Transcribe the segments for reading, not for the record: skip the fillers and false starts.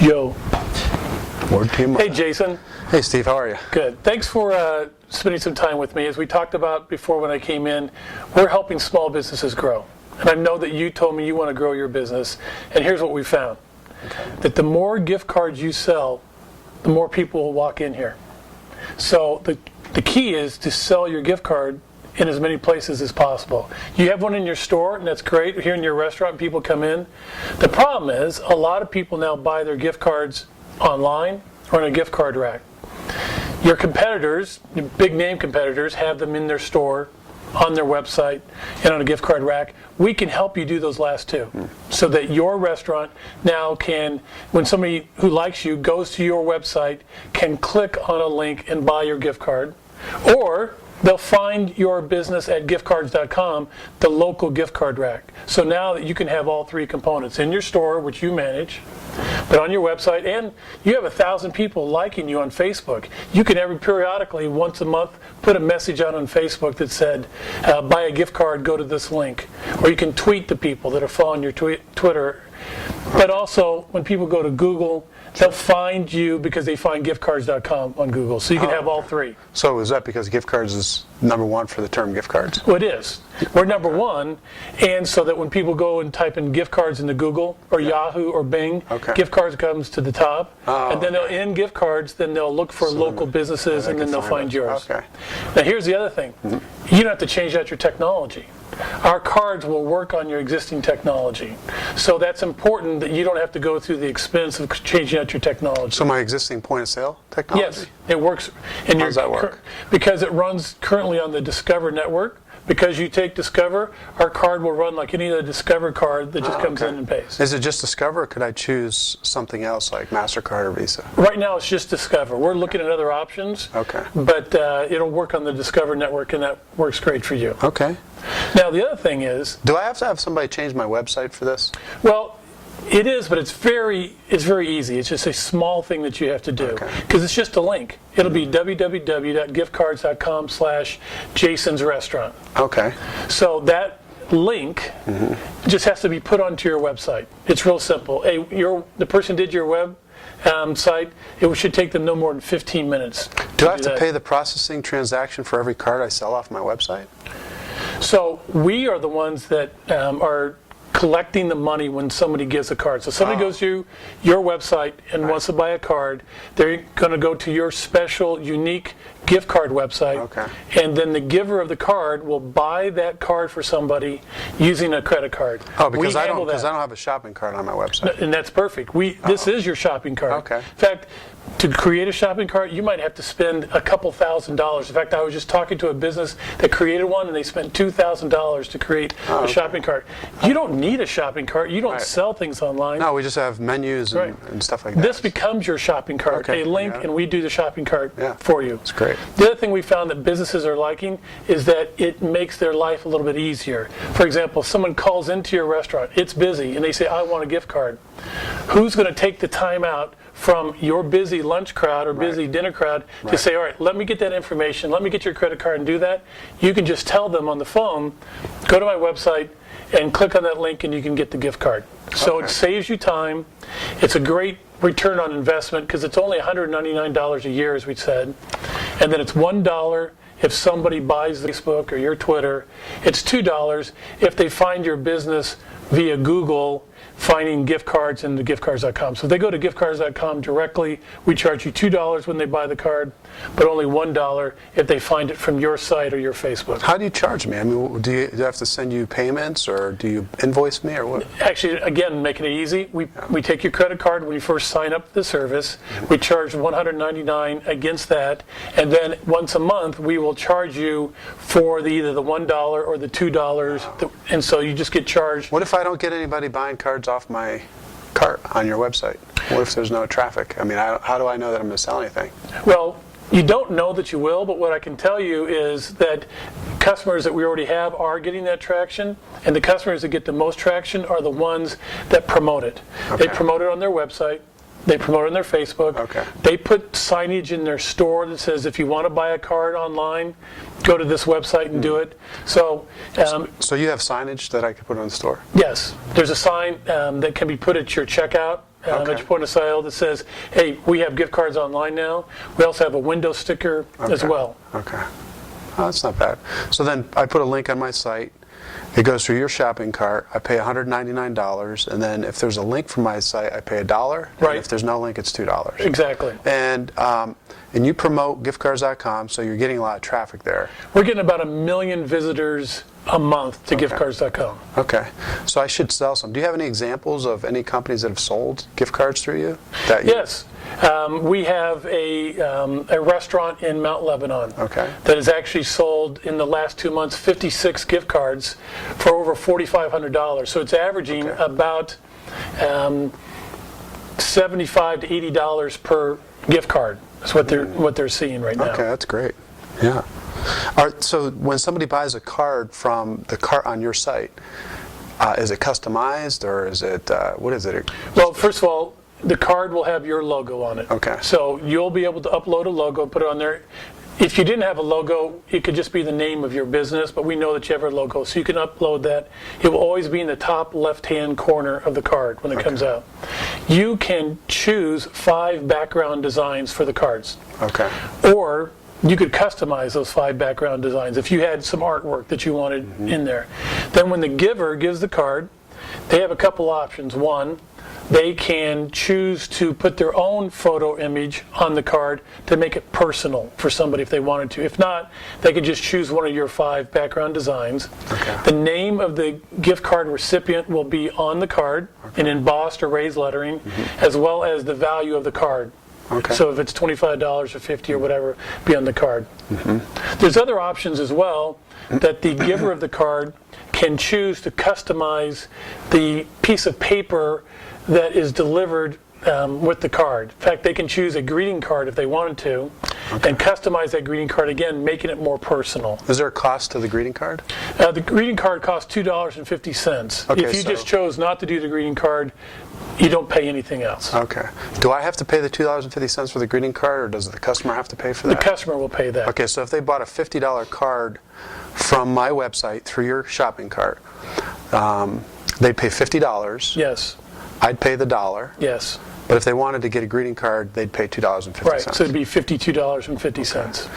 Yo. Word team. Hey, Jason. Hey, Steve. How are you? Good. Thanks for spending some time with me. As we talked about before when I came in, we're helping small businesses grow. And I know that you told me you want to grow your business. And here's what we found. Okay. That the more gift cards you sell, the more people will walk in here. So the key is to sell your gift card in as many places as possible. You have one in your store, and that's great. Here in your restaurant, people come in. The problem is a lot of people now buy their gift cards online or in a gift card rack. Your competitors, your big name competitors, have them in their store, on their website, and on a gift card rack. We can help you do those last two so that your restaurant now can, when somebody who likes you goes to your website, can click on a link and buy your gift card. Or they'll find your business at giftcards.com, the local gift card rack. So now that you can have all three components in your store, which you manage, but on your website, and you have 1,000 people liking you on Facebook. You can periodically, once a month, put a message out on Facebook that said, buy a gift card, go to this link. Or you can tweet the people that are following your Twitter. But also, when people go to Google, they'll find you because they find giftcards.com on Google. So you can have all three. So is that because gift cards is number one for the term gift cards? Well, it is. We're number one, and so that when people go and type in gift cards into Google or Yahoo or Bing, gift cards comes to the top, and then they'll in gift cards, then they'll look for local businesses, and then they'll find yours. Okay. Now here's the other thing. You don't have to change out your technology. Our cards will work on your existing technology. So that's important that you don't have to go through the expense of changing out your technology. So my existing point of sale technology? Yes, it works. And how does that work? Because it runs currently on the Discover network. Because you take Discover, our card will run like any other Discover card that just comes in and pays. Is it just Discover, or could I choose something else like MasterCard or Visa? Right now it's just Discover. We're looking at other options, but it'll work on the Discover network, and that works great for you. Okay. Now the other thing is... Do I have to have somebody change my website for this? Well, it is, but it's very easy. It's just a small thing that you have to do because it's just a link. It'll be www.giftcards.com/Jason's Restaurant. Okay. So that link just has to be put onto your website. It's real simple. The person did your web site. It should take them no more than 15 minutes. Do I have to pay the processing transaction for every card I sell off my website? So we are the ones that are collecting the money when somebody gives a card. So somebody goes to your website and wants to buy a card, they're going to go to your special, unique gift card website, and then the giver of the card will buy that card for somebody using a credit card. Oh, because I don't have a shopping cart on my website. And that's perfect. This is your shopping cart. Okay. In fact, to create a shopping cart, you might have to spend a couple $1,000s. In fact, I was just talking to a business that created one, and they spent $2,000 to create a shopping cart. You don't need a shopping cart. You don't sell things online. No, we just have menus and stuff like that. This becomes your shopping cart, a link, and we do the shopping cart for you. It's great. The other thing we found that businesses are liking is that it makes their life a little bit easier. For example, if someone calls into your restaurant, it's busy, and they say, I want a gift card. Who's going to take the time out from your busy lunch crowd or busy dinner crowd to say, all right, let me get that information, let me get your credit card and do that? You can just tell them on the phone, go to my website and click on that link and you can get the gift card. So it saves you time. It's a great return on investment because it's only $199 a year, as we said. And then it's $1 if somebody buys Facebook or your Twitter. It's $2 if they find your business via Google, finding gift cards into giftcards.com. So if they go to giftcards.com directly, we charge you $2 when they buy the card, but only $1 if they find it from your site or your Facebook. How do you charge me? I mean, do I have to send you payments, or do you invoice me, or what? Actually, again, making it easy, we take your credit card when you first sign up for the service. We charge $199 against that, and then once a month we will charge you for either the $1 or the $2, and so you just get charged. What if I don't get anybody buying cards off my cart on your website? What if there's no traffic? I mean, how do I know that I'm going to sell anything? Well, you don't know that you will, but what I can tell you is that customers that we already have are getting that traction, and the customers that get the most traction are the ones that promote it. They promote it on their website. They promote it on their Facebook. They put signage in their store that says, if you want to buy a card online, go to this website and do it. So you have signage that I could put on the store? Yes. There's a sign that can be put at your checkout Okay. at your point of sale that says, hey, we have gift cards online now. We also have a window sticker as Okay. well. Okay. Oh, that's not bad. So then I put a link on my site. It goes through your shopping cart. I pay $199, and then if there's a link from my site, I pay $1. Right. And if there's no link, it's $2. Exactly. And you promote giftcards.com, so you're getting a lot of traffic there. We're getting about 1 million visitors a month to giftcards.com. Okay. So I should sell some. Do you have any examples of any companies that have sold gift cards through you? Yes. We have a restaurant in Mount Lebanon Okay. that has actually sold in the last 2 months 56 gift cards for over $4,500. So it's averaging Okay. about $75 to $80 per gift card. That's what they're seeing right now. Okay, that's great. Yeah. So when somebody buys a card from the cart on your site, is it customized or is it, what is it? Well, first of all, the card will have your logo on it. Okay. So you'll be able to upload a logo, put it on there. If you didn't have a logo, it could just be the name of your business, but we know that you have a logo, so you can upload that. It will always be in the top left-hand corner of the card when it comes out. You can choose 5 background designs for the cards. Okay. Or you could customize those 5 background designs if you had some artwork that you wanted in there. Then when the giver gives the card, they have a couple options. One, they can choose to put their own photo image on the card to make it personal for somebody if they wanted to. If not, they could just choose one of your 5 background designs. Okay. The name of the gift card recipient will be on the card in embossed or raised lettering, as well as the value of the card. Okay. So if it's $25 or $50 or whatever, be on the card. There's other options as well that the giver of the card can choose to customize the piece of paper that is delivered with the card. In fact, they can choose a greeting card if they wanted to, and customize that greeting card again, making it more personal. Is there a cost to the greeting card? The greeting card costs $2.50. Okay, If you so- just chose not to do the greeting card, you don't pay anything else. Okay. Do I have to pay the $2.50 for the greeting card, or does the customer have to pay for The that? customer will pay that. Okay, so if they bought a $50 card from my website through your shopping cart, they'd pay $50. Yes. I'd pay the $1. Yes. But if they wanted to get a greeting card, they'd pay $2.50. Right. So it'd be $52.50.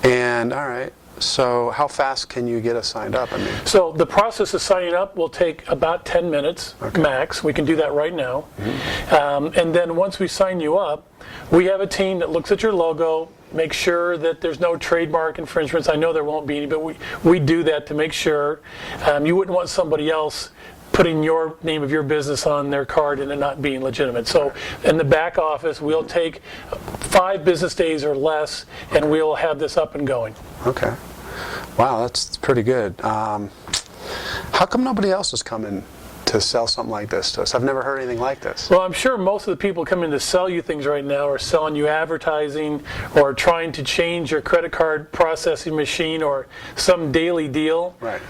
And all right, so how fast can you get us signed up? I mean, So the process of signing up will take about 10 minutes max. We can do that right now. And then once we sign you up, we have a team that looks at your logo, make sure that there's no trademark infringements. I know there won't be any, but we do that to make sure. You wouldn't want somebody else putting your name of your business on their card and it not being legitimate. So in the back office, we'll take 5 business days or less, and we'll have this up and going. okay. Wow, that's pretty good. How come nobody else is coming to sell something like this to us? I've never heard anything like this. Well, I'm sure most of the people coming to sell you things right now are selling you advertising or trying to change your credit card processing machine or some daily deal. Right.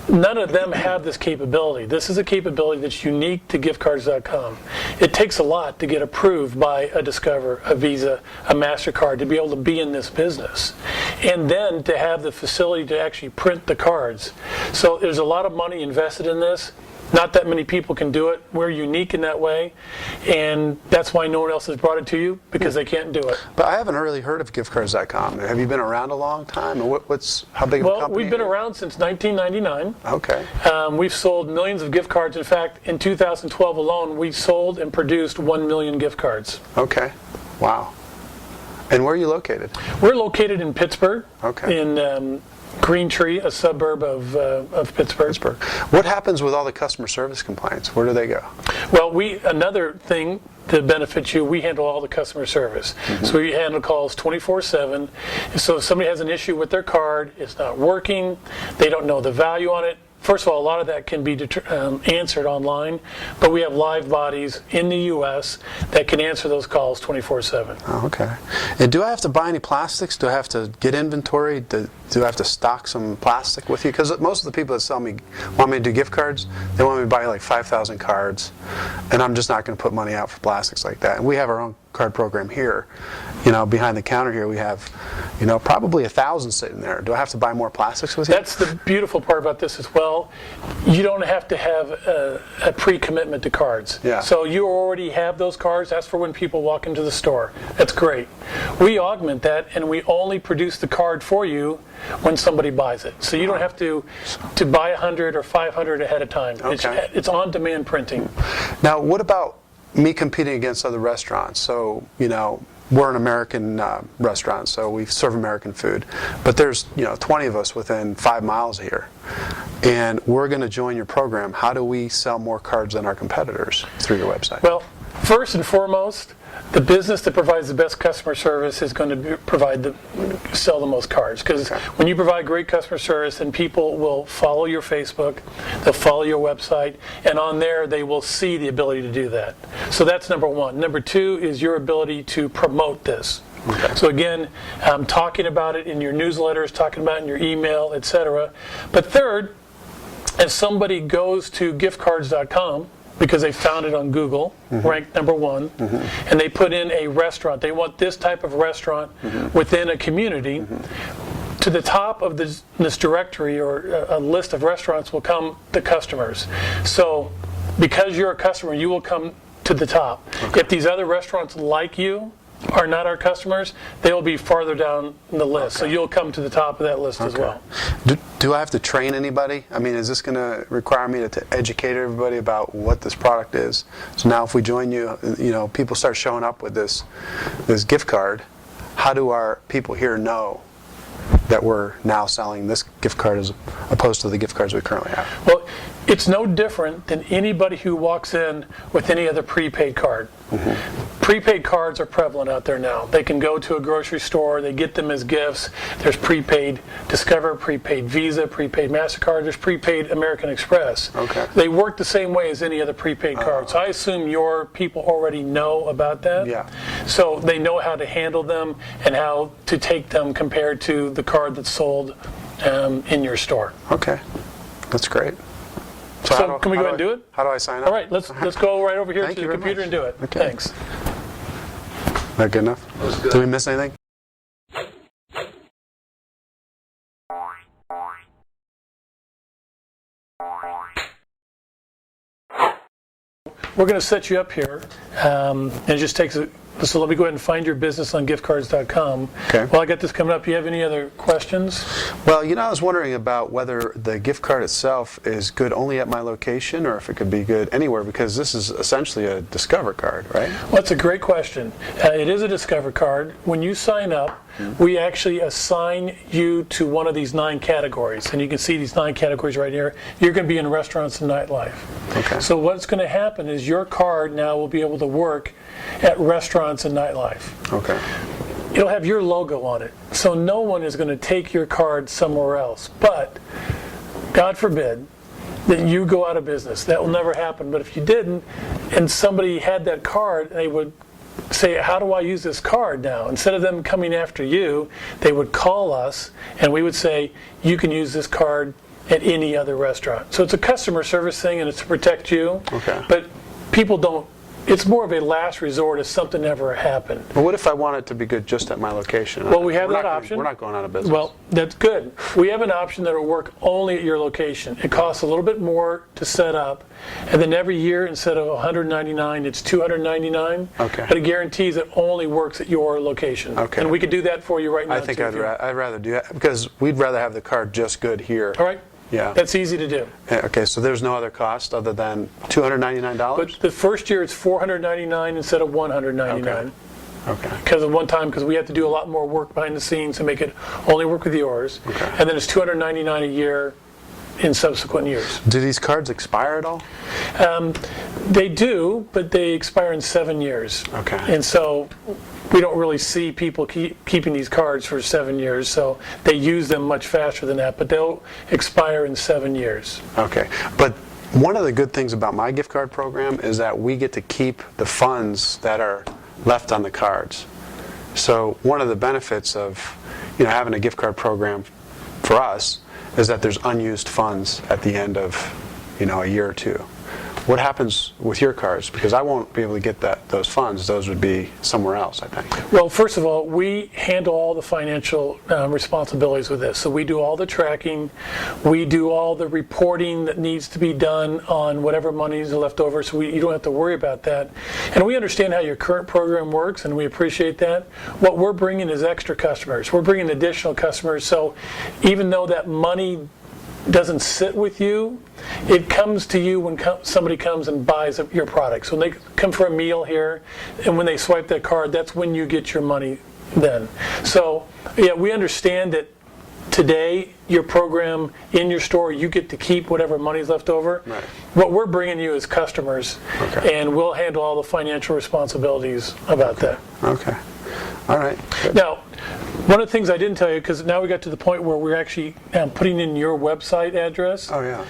None of them have this capability. This is a capability that's unique to giftcards.com. It takes a lot to get approved by a Discover, a Visa, a MasterCard to be able to be in this business. And then to have the facility to actually print the cards. So there's a lot of money invested in this. Not that many people can do it. We're unique in that way, and that's why no one else has brought it to you, because they can't do it. But I haven't really heard of giftcards.com. Have you been around a long time? And how big of a Well, company? we've been around since 1999. Okay. We've sold millions of gift cards. In fact, in 2012 alone, we sold and produced 1 million gift cards. Okay. Wow. And where are you located? We're located in Pittsburgh, Okay. in Green Tree, a suburb of Pittsburgh. Pittsburgh. What happens with all the customer service complaints? Where do they go? Well, another thing to benefit you, we handle all the customer service. So we handle calls 24/7. So if somebody has an issue with their card, it's not working, they don't know the value on it. First of all, a lot of that can be answered online, but we have live bodies in the U.S. that can answer those calls 24/7. Oh, okay. And do I have to buy any plastics? Do I have to get inventory? Do I have to stock some plastic with you? Because most of the people that want me to do gift cards, they want me to buy like 5,000 cards, and I'm just not going to put money out for plastics like that. And we have our own card program here. Behind the counter here we have, probably 1,000 sitting there. Do I have to buy more plastics with you? That's the beautiful part about this as well. You don't have to have a pre-commitment to cards. Yeah. So you already have those cards. That's for when people walk into the store. That's great. We augment that, and we only produce the card for you when somebody buys it. So you don't have to buy 100 or 500 ahead of time. Okay. It's on-demand printing. Now, what about me competing against other restaurants? So, we're an American restaurant, so we serve American food. But there's, 20 of us within 5 miles of here. And we're going to join your program. How do we sell more cards than our competitors through your website? Well, first and foremost, the business that provides the best customer service is going to sell the most cards. Because when you provide great customer service, then people will follow your Facebook, they'll follow your website, and on there they will see the ability to do that. So that's number one. Number two is your ability to promote this. Okay. So again, talking about it in your newsletters, talking about it in your email, etc. But third, if somebody goes to giftcards.com, because they found it on Google, ranked number one, and they put in a restaurant. They want this type of restaurant within a community. To the top of this directory or a list of restaurants will come the customers. So because you're a customer, you will come to the top. Okay. If these other restaurants like you are not our customers, they will be farther down the list. So you'll come to the top of that list as well. Do I have to train anybody? I mean, is this going to require me to educate everybody about what this product is? So now if we join you, people start showing up with this gift card. How do our people here know that we're now selling this gift card as opposed to the gift cards we currently have? Well, it's no different than anybody who walks in with any other prepaid card. Prepaid cards are prevalent out there now. They can go to a grocery store, they get them as gifts. There's prepaid Discover, prepaid Visa, prepaid MasterCard, there's prepaid American Express. Okay. They work the same way as any other prepaid card. So I assume your people already know about that. Yeah. So they know how to handle them and how to take them compared to the card that's sold in your store. Okay, that's great. So can we go ahead and do it? How do I sign up? All right, let's go right over here Thank to you the very computer much. and do it. Okay. Thanks. That good enough? That was good. Did we miss anything? We're going to set you up here, and it just takes so let me go ahead and find your business on giftcards.com. Okay. Well, I got this coming up. You have any other questions? Well, I was wondering about whether the gift card itself is good only at my location or if it could be good anywhere, because this is essentially a Discover card, right? Well, that's a great question. It is a Discover card. When you sign up, we actually assign you to one of these 9 categories, and you can see these 9 categories right here. You're going to be in restaurants and nightlife. Okay. So what's going to happen is your card now will be able to work at restaurants and nightlife. Okay. It'll have your logo on it, so no one is going to take your card somewhere else. But God forbid that you go out of business. That will never happen. But if you didn't, and somebody had that card, they would say, how do I use this card now? Instead of them coming after you, they would call us, and we would say, you can use this card at any other restaurant. So it's a customer service thing, and it's to protect you. Okay. But people don't. It's more of a last resort if something ever happened. Well, what if I want it to be good just at my location? Well, we have We're that not option. We're not going out of business. Well, that's good. We have an option that will work only at your location. It costs a little bit more to set up, and then every year, instead of $199, it's $299. Okay. But it guarantees it only works at your location. Okay. And we could do that for you right now. I think too, I'd if you want. rather do that, because we'd rather have the card just good here. All right. Yeah. That's easy to do. Okay, so there's no other cost other than $299? But the first year it's $499 instead of $199. Okay. Because of one time, because we have to do a lot more work behind the scenes to make it only work with yours. Okay. And then it's $299 a year in subsequent years. Do these cards expire at all? They do, but they expire in 7 years. Okay. And so we don't really see people keeping these cards for 7 years, so they use them much faster than that, but they'll expire in 7 years. Okay, but one of the good things about my gift card program is that we get to keep the funds that are left on the cards. So one of the benefits of having a gift card program for us is that there's unused funds at the end of a year or two. What happens with your cards? Because I won't be able to get those funds. Those would be somewhere else, I think. Well, first of all, we handle all the financial responsibilities with this. So we do all the tracking, we do all the reporting that needs to be done on whatever money is left over, so you don't have to worry about that. And we understand how your current program works, and we appreciate that. What we're bringing is extra customers. We're bringing additional customers, so even though that money doesn't sit with you, it comes to you when somebody comes and buys your products. When they come for a meal here, and when they swipe that card, that's when you get your money then. So, yeah, we understand that today, your program in your store, you get to keep whatever money's left over. Right. What we're bringing you is customers, Okay. and we'll handle all the financial responsibilities about that. Okay. All right. Good. Now, one of the things I didn't tell you, because now we got to the point where we're actually putting in your website address. Oh, yeah.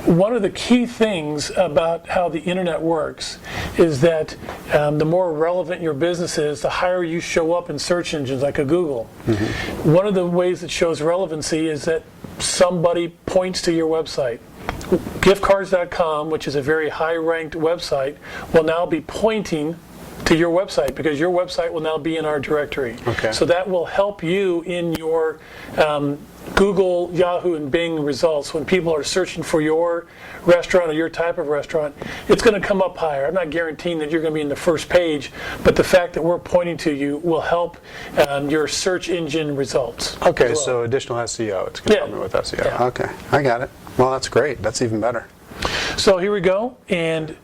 One of the key things about how the internet works is that the more relevant your business is, the higher you show up in search engines like a Google. Mm-hmm. One of the ways it shows relevancy is that somebody points to your website. Giftcards.com, which is a very high-ranked website, will now be pointing to your website because your website will now be in our directory. Okay. So that will help you in your Google, Yahoo, and Bing results. When people are searching for your restaurant or your type of restaurant, it's going to come up higher. I'm not guaranteeing that you're going to be in the first page, but the fact that we're pointing to you will help your search engine results. Okay, as well. so additional SEO. It's going to help me with SEO. Yeah. Okay, I got it. Well, that's great. That's even better. So here we go, and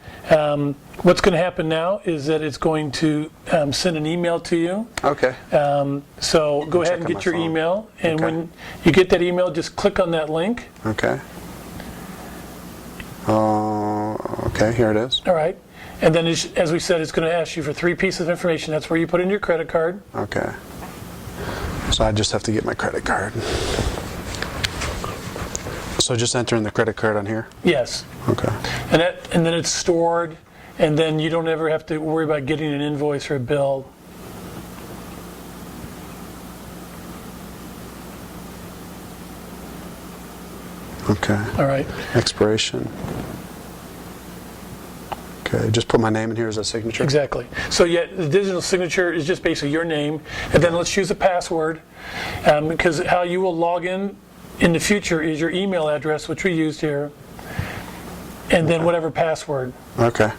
what's going to happen now is that it's going to send an email to you. Okay. So go ahead check and on get my your phone. email, and Okay. when you get that email, just click on that link. Okay. Okay, here it is. All right, and then as we said, it's going to ask you for 3 pieces of information. That's where you put in your credit card. Okay. So I just have to get my credit card. So just enter in the credit card on here? Yes, Okay. and then it's stored, and then you don't ever have to worry about getting an invoice or a bill. Okay. All right. Expiration. Okay, just put my name in here as a signature? Exactly. So yeah, the digital signature is just basically your name, and then let's use a password, because how you will log in the future is your email address, which we used here, and then whatever password. Okay.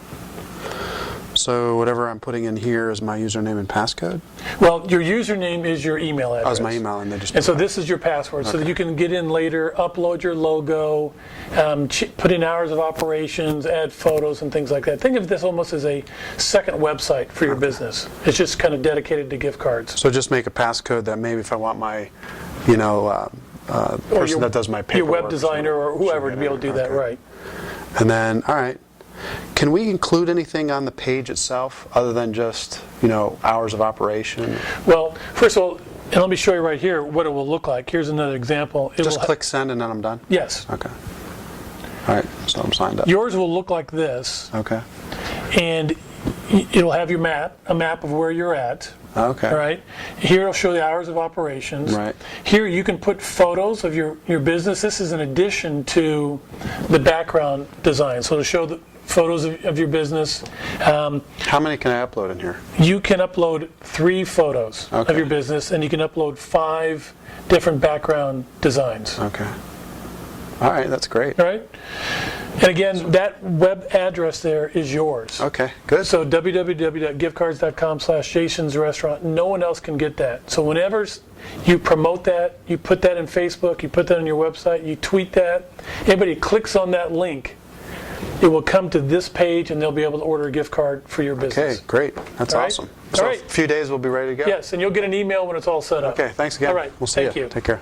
So whatever I'm putting in here is my username and passcode? Well, your username is your email address. Oh, it's my email, and they just. And so this is your password, so that you can get in later, upload your logo, put in hours of operations, add photos and things like that. Think of this almost as a second website for your business. It's just kind of dedicated to gift cards. So just make a passcode that maybe if I want my, person that does my Your paperwork. web designer or whoever to be able to do that, Okay. right. And then, all right. Can we include anything on the page itself other than just, hours of operation? Well, first of all, and let me show you right here what it will look like. Here's another example. Just click send and then I'm done? Yes. Okay. All right, so I'm signed up. Yours will look like this, Okay. and it'll have your a map of where you're at. Okay. All right. Here it'll show the hours of operations. Right. Here you can put photos of your business. This is in addition to the background design. So to show the photos of your business. How many can I upload in here? You can upload 3 photos Okay. of your business, and you can upload 5 different background designs. Okay. All right, that's great. All right. And again, that web address there is yours. Okay, good. So www.giftcards.com/Jason's Restaurant. No one else can get that. So whenever you promote that, you put that in Facebook, you put that on your website, you tweet that, anybody clicks on that link, it will come to this page and they'll be able to order a gift card for your business. Okay, great. That's All right. awesome. All So right. a few days we'll be ready to go? Yes, and you'll get an email when it's all set up. Okay, thanks again. All right. We'll see Thank you. Take care.